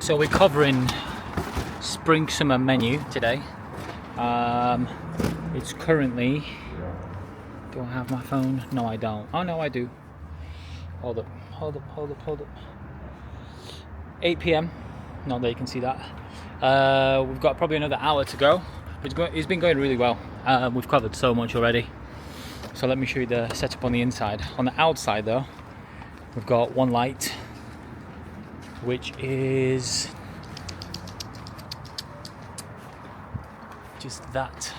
So we're covering spring summer menu today. It's currently, do I have my phone? No, I don't. Oh no, I do. Hold up. 8 p.m. Not that you can see that. We've got probably another hour to go. It's been going really well. We've covered so much already. So let me show you the setup on the inside. On the outside though, we've got one light, which is just that.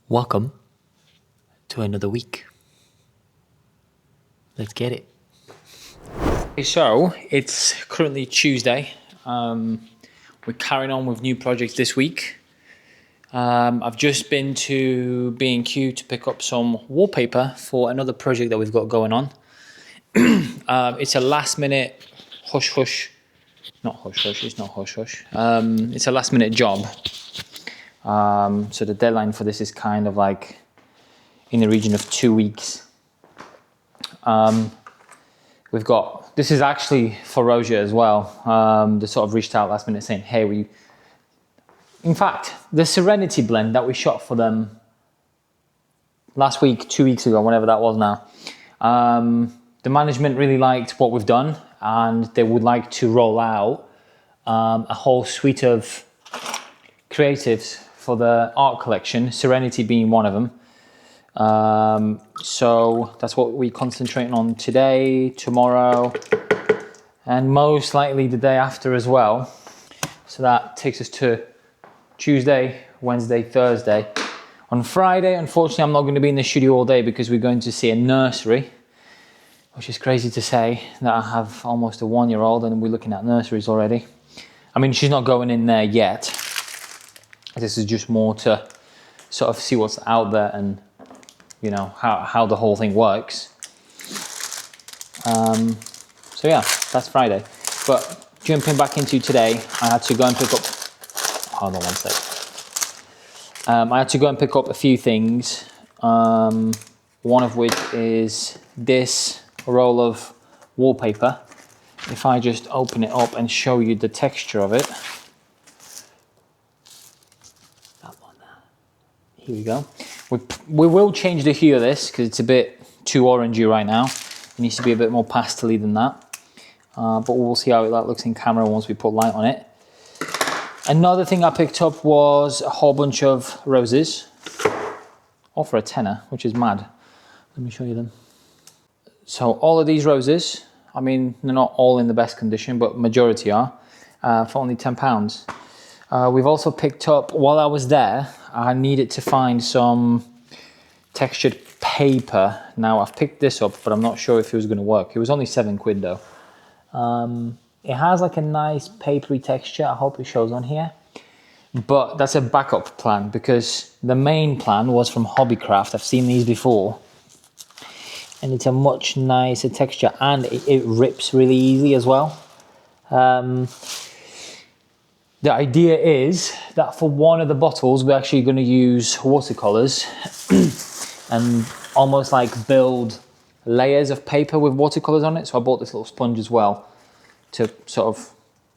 Welcome to another week. Let's get it. So it's currently Tuesday. We're carrying on with new projects this week. I've just been to B&Q to pick up some wallpaper for another project that we've got going on. It's a last minute hush-hush. Not hush-hush, it's not hush-hush. It's a last minute job. So the deadline for this is kind of like in the region of 2 weeks. We've got, this is actually for Rosia as well. They sort of reached out last minute saying, hey, in fact, the Serenity blend that we shot for them last week, 2 weeks ago, whenever that was now. The management really liked what we've done and they would like to roll out a whole suite of creatives for the art collection, Serenity being one of them. So that's what we're concentrating on today, tomorrow, and most likely the day after as well. So that takes us to Tuesday, Wednesday, Thursday. On Friday, unfortunately, I'm not going to be in the studio all day because we're going to see a nursery, which is crazy to say that I have almost a 1-year-old and we're looking at nurseries already. I mean, she's not going in there yet. This is just more to sort of see what's out there and, you know, how the whole thing works. So yeah, that's Friday. But jumping back into today, I had to go and pick up, hold on one sec. I had to go and pick up a few things. One of which is this roll of wallpaper. If I just open it up and show you the texture of it. Here we go. We will change the hue of this because it's a bit too orangey right now. It needs to be a bit more pastel-y than that. But we'll see how that looks in camera once we put light on it. Another thing I picked up was a whole bunch of roses. All for a tenner, which is mad. Let me show you them. So all of these roses, I mean, they're not all in the best condition, but majority are, for only £10. We've also picked up, while I was there, I needed to find some textured paper. Now I've picked this up, but I'm not sure if it was going to work. It was only £7 though. It has like a nice papery texture. I hope it shows on here. But that's a backup plan because the main plan was from Hobbycraft. I've seen these before. And it's a much nicer texture and it rips really easy as well. The idea is that for one of the bottles, we're actually going to use watercolors and almost like build layers of paper with watercolors on it. So I bought this little sponge as well to sort of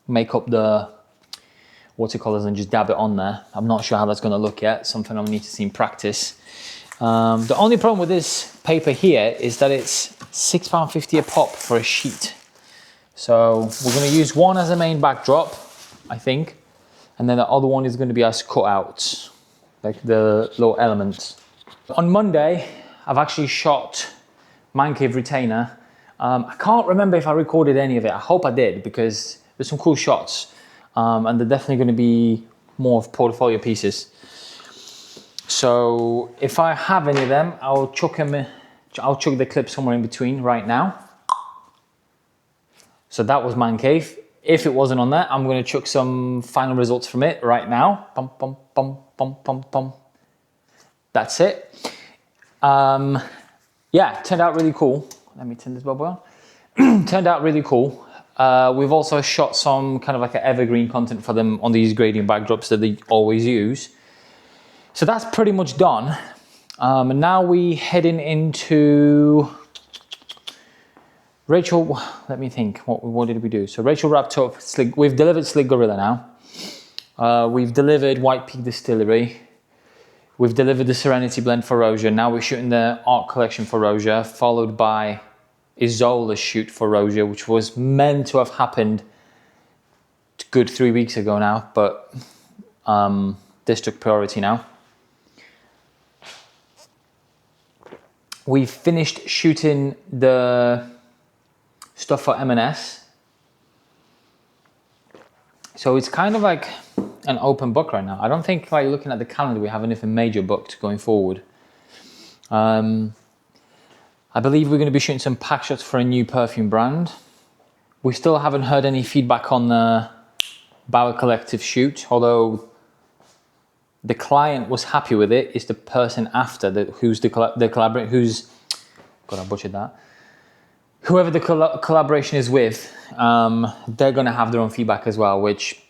make up the watercolors and just dab it on there. I'm not sure how that's going to look yet. Something I'll need to see in practice. The only problem with this paper here is that it's £6.50 a pop for a sheet. So we're going to use one as a main backdrop, I think, and then the other one is going to be as cutouts, like the little elements. On Monday, I've actually shot ManCave retainer. I can't remember if I recorded any of it. I hope I did because there's some cool shots, and they're definitely going to be more of portfolio pieces. So if I have any of them, I'll chuck the clip somewhere in between right now. So that was ManCave. If it wasn't on there, I'm going to chuck some final results from it right now. Bum, bum, bum, bum, bum, bum. That's it. Yeah, turned out really cool. Let me turn this bubble on. Turned out really cool. We've also shot some kind of like an evergreen content for them on these gradient backdrops that they always use. So that's pretty much done. And now we heading into Rachel. Let me think. What did we do? So Rachel wrapped up Slick. We've delivered Slick Gorilla now. We've delivered White Peak Distillery. We've delivered the Serenity Blend for Roja. Now we're shooting the art collection for Roja, followed by Isola's shoot for Roja, which was meant to have happened a good 3 weeks ago now, but this took priority now. We've finished shooting the stuff for M&S. So it's kind of like an open book right now. I don't think, like, looking at the calendar, we have anything major booked going forward. I believe we're going to be shooting some pack shots for a new perfume brand. We still haven't heard any feedback on the Bauer Collective shoot, although the client was happy with it. It's the person after who's the collaborator, who's, God, I butchered that. Whoever the collaboration is with, they're going to have their own feedback as well, which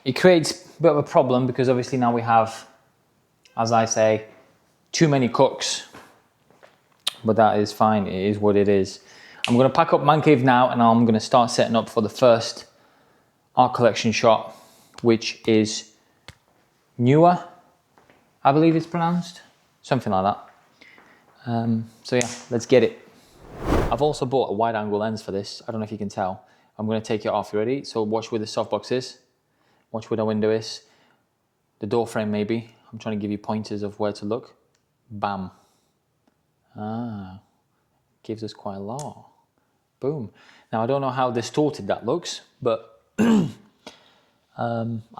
it creates a bit of a problem because obviously now we have, as I say, too many cooks. But that is fine, it is what it is. I'm going to pack up ManCave now and I'm going to start setting up for the first art collection shot, which is Nüwa, I believe it's pronounced. Something like that. So yeah, let's get it. I've also bought a wide angle lens for this. I don't know if you can tell. I'm going to take it off. You ready? So watch where the softbox is. Watch where the window is. The door frame maybe. I'm trying to give you pointers of where to look. Bam. Ah, gives us quite a lot. Boom. Now I don't know how distorted that looks, but I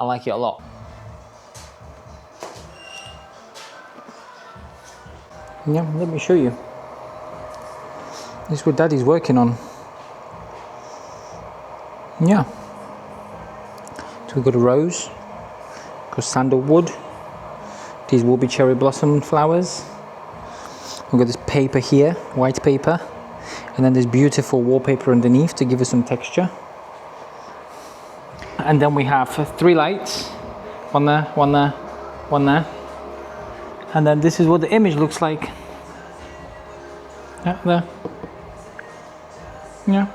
like it a lot. Yeah, let me show you. This is what Daddy's working on. Yeah. So we've got a rose, got sandalwood, these will be cherry blossom flowers. We've got this paper here, white paper, and then this beautiful wallpaper underneath to give us some texture. And then we have 3 lights, one there, one there, one there. And then this is what the image looks like. Yeah, there. Yeah.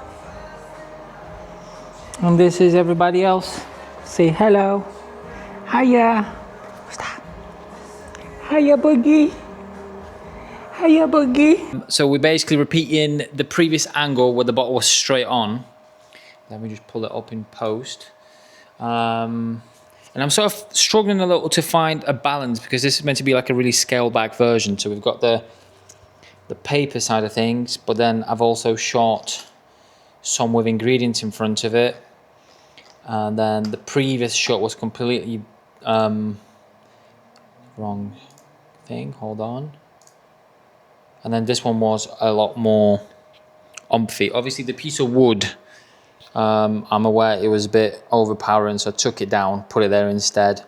And this is everybody else. Say hello. Hiya. What's that? Hiya, Boogie. Hiya, Boogie. So we're basically repeating the previous angle where the bottle was straight on. Let me just pull it up in post. And I'm sort of struggling a little to find a balance because this is meant to be like a really scaled back version. So we've got the paper side of things, but then I've also shot some with ingredients in front of it. And then the previous shot was completely wrong thing, hold on. And then this one was a lot more umphy. Obviously the piece of wood, I'm aware it was a bit overpowering, so I took it down, put it there instead.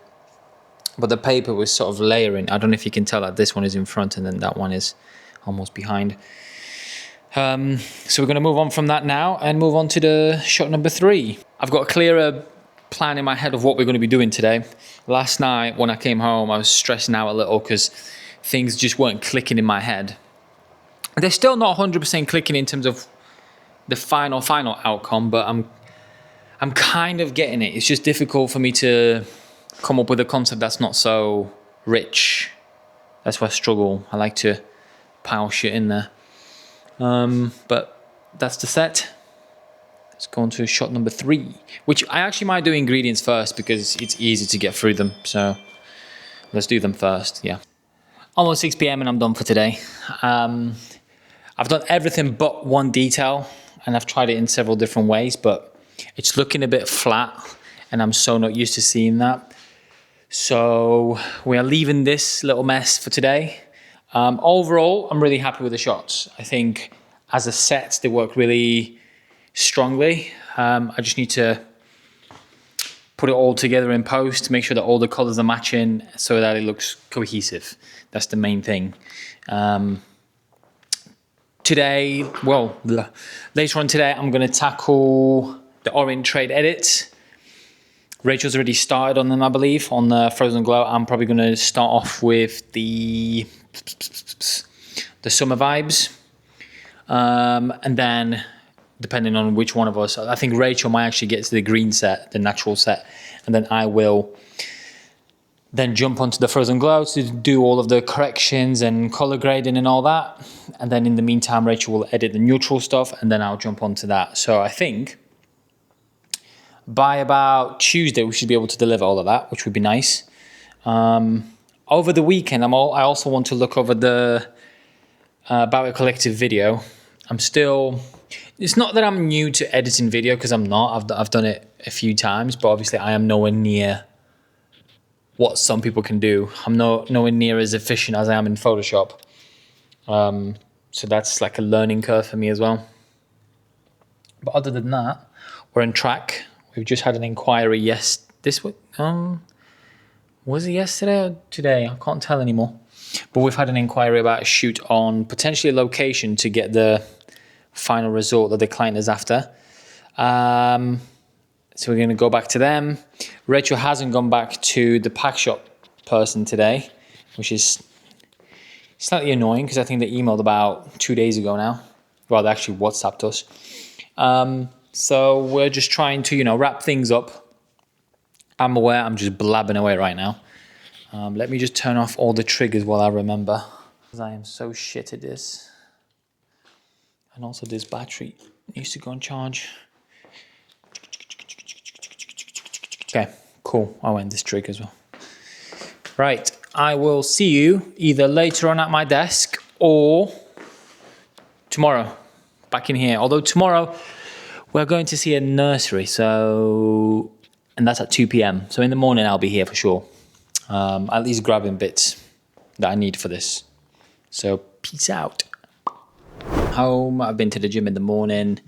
But the paper was sort of layering. I don't know if you can tell that this one is in front and then that one is almost behind. So we're going to move on from that now and move on to the shot number 3. I've got a clearer plan in my head of what we're going to be doing today. Last night when I came home, I was stressing out a little because things just weren't clicking in my head. They're still not 100% clicking in terms of the final outcome, but I'm kind of getting it. It's just difficult for me to come up with a concept that's not so rich. That's why I struggle. I like to pile shit in there. But that's the set. Let's go on to shot number 3, which I actually might do ingredients first because it's easy to get through them. So let's do them first, yeah. Almost 6 PM and I'm done for today. I've done everything but one detail and I've tried it in several different ways, but it's looking a bit flat and I'm so not used to seeing that. So we are leaving this little mess for today. Overall, I'm really happy with the shots. I think as a set, they work really strongly. I just need to put it all together in post, make sure that all the colors are matching so that it looks cohesive. That's the main thing. Today, well, later on today, I'm going to tackle the orange trade edits. Rachel's already started on them, I believe, on the Frozen Glow. I'm probably going to start off with the summer vibes. And then, depending on which one of us, I think Rachel might actually get to the green set, the natural set. And then I will then jump onto the Frozen Glow to do all of the corrections and color grading and all that. And then in the meantime, Rachel will edit the neutral stuff, and then I'll jump onto that. So I think by about Tuesday, we should be able to deliver all of that, which would be nice. Over the weekend, I also want to look over the Bower Collective video. It's not that I'm new to editing video, because I'm not. I've done it a few times, but obviously I am nowhere near what some people can do. I'm nowhere near as efficient as I am in Photoshop. So that's like a learning curve for me as well. But other than that, we're on track. We've just had an inquiry this week. Was it yesterday or today? I can't tell anymore. But we've had an inquiry about a shoot on potentially a location to get the final result that the client is after. So we're going to go back to them. Rachel hasn't gone back to the pack shop person today, which is slightly annoying because I think they emailed about 2 days ago now. Well, they actually WhatsApped us. So we're just trying to, wrap things up. I'm aware I'm just blabbing away right now. Let me just turn off all the triggers while I remember, because I am so shit at this. And also this battery needs to go on charge. Okay, cool. I'll end this trigger as well. Right, I will see you either later on at my desk or tomorrow back in here. Although tomorrow we're going to see a nursery, and that's at 2 p.m. So in the morning I'll be here for sure. At least grabbing bits that I need for this. So peace out. Home, I've been to the gym in the morning.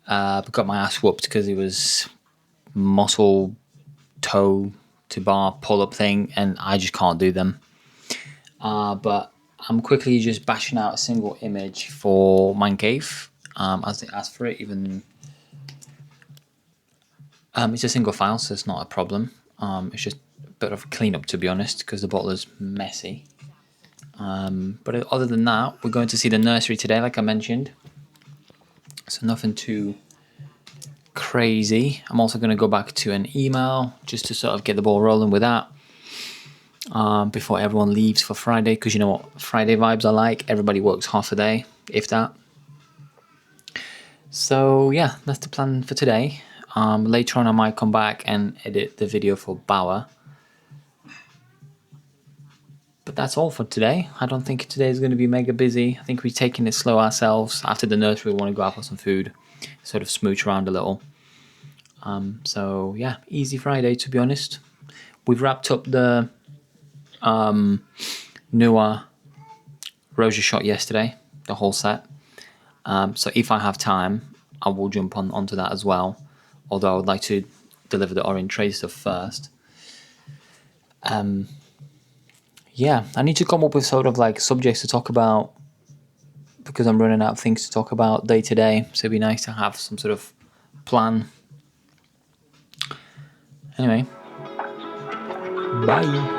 Got my ass whooped because it was muscle toe to bar pull-up thing, and I just can't do them. But I'm quickly just bashing out a single image for ManCave, as they asked for it. Even it's a single file, so it's not a problem. It's just a bit of a cleanup, to be honest, because the bottle is messy. But other than that, we're going to see the nursery today, like I mentioned. So nothing too crazy. I'm also going to go back to an email just to sort of get the ball rolling with that before everyone leaves for Friday, because you know what Friday vibes are like. Everybody works half a day, if that. So yeah, that's the plan for today. Later on I might come back and edit the video for Bower. But that's all for today. I don't think today is going to be mega busy. I think we're taking it slow ourselves. After the nursery, we want to go out for some food, sort of smooch around a little. So yeah, easy Friday, to be honest. We've wrapped up the Nüwa Rosé shot yesterday, the whole set. So if I have time, I will jump onto that as well. Although I would like to deliver the orange tray stuff first. Yeah, I need to come up with sort of like subjects to talk about, because I'm running out of things to talk about day to day. So it'd be nice to have some sort of plan. Anyway, bye.